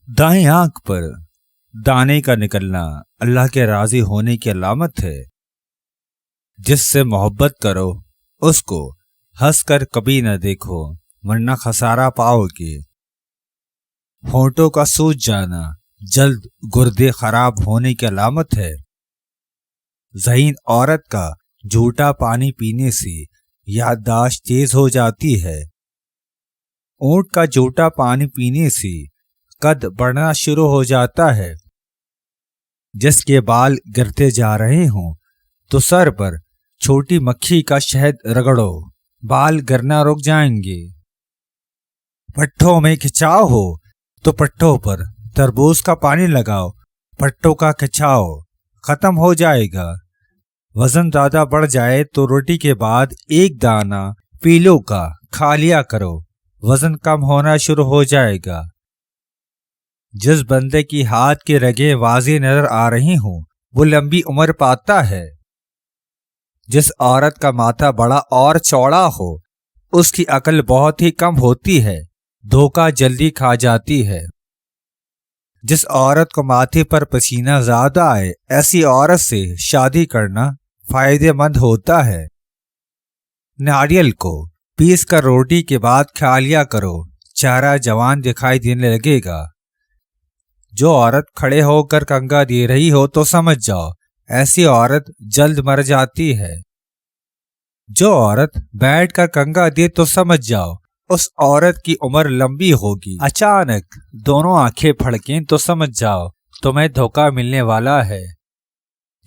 दाएं आंख पर दाने का निकलना अल्लाह के राजी होने की अलामत है। जिससे मोहब्बत करो उसको हंसकर कभी न देखो, वरना खसारा पाओगे। होंठों का सूज जाना जल्द गुर्दे खराब होने की अलामत है। ज़हीन औरत का झूठा पानी पीने से याददाश्त तेज हो जाती है। ऊंट का झूठा पानी पीने से कद बढ़ना शुरू हो जाता है। जिसके बाल गिरते जा रहे हों तो सर पर छोटी मक्खी का शहद रगड़ो, बाल गिरना रुक जाएंगे। पट्टों में खिंचाव हो तो पट्टों पर तरबूज का पानी लगाओ, पट्टों का खिंचाव खत्म हो जाएगा। वजन ज्यादा बढ़ जाए तो रोटी के बाद एक दाना पीलो का खा लिया करो, वजन कम होना शुरू हो जाएगा। जिस बंदे की हाथ की रगें वाज़ेह नजर आ रही हों वो लंबी उम्र पाता है। जिस औरत का माथा बड़ा और चौड़ा हो उसकी अकल बहुत ही कम होती है, धोखा जल्दी खा जाती है। जिस औरत को माथे पर पसीना ज्यादा आए ऐसी औरत से शादी करना फायदेमंद होता है। नारियल को पीस कर रोटी के बाद खा लिया करो, चेहरा जवान दिखाई देने लगेगा। जो औरत खड़े होकर कंगा दे रही हो तो समझ जाओ ऐसी औरत जल्द मर जाती है। जो औरत बैठकर कंगा दे तो समझ जाओ उस औरत की उम्र लंबी होगी। अचानक दोनों आंखें फड़कें तो समझ जाओ तुम्हें धोखा मिलने वाला है।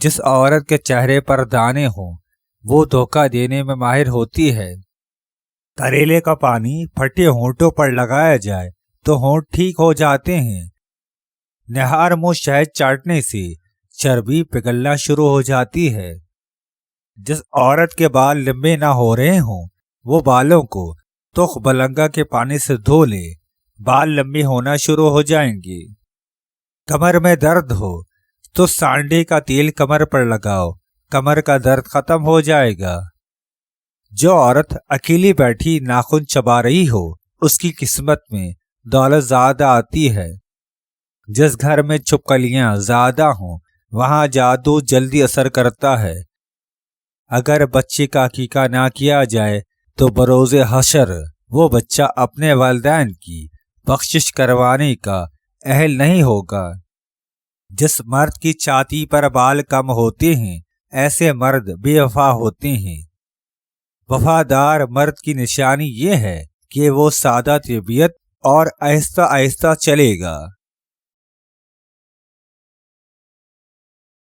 जिस औरत के चेहरे पर दाने हों वो धोखा देने में माहिर होती है। करेले का पानी फटे होंठों पर लगाया जाए तो होंठ ठीक हो जाते हैं। निहार मुंह शहद चाटने से चर्बी पिघलना शुरू हो जाती है। जिस औरत के बाल लंबे ना हो रहे हों वो बालों को तुख बलंगा के पानी से धो ले, बाल लंबे होना शुरू हो जाएंगे। कमर में दर्द हो तो सांडे का तेल कमर पर लगाओ, कमर का दर्द खत्म हो जाएगा। जो औरत अकेली बैठी नाखून चबा रही हो उसकी किस्मत में दौलत ज्यादा आती है। जिस घर में छिपकलियां ज्यादा हों वहां जादू जल्दी असर करता है। अगर बच्चे का अकीका ना किया जाए तो बरोज़े हशर वो बच्चा अपने वालिदैन की बख्शिश करवाने का अहल नहीं होगा। जिस मर्द की छाती पर बाल कम होते हैं ऐसे मर्द बेवफा होते हैं। वफादार मर्द की निशानी ये है कि वो सादा तबीयत और आहिस्ता आहिस्ता चलेगा।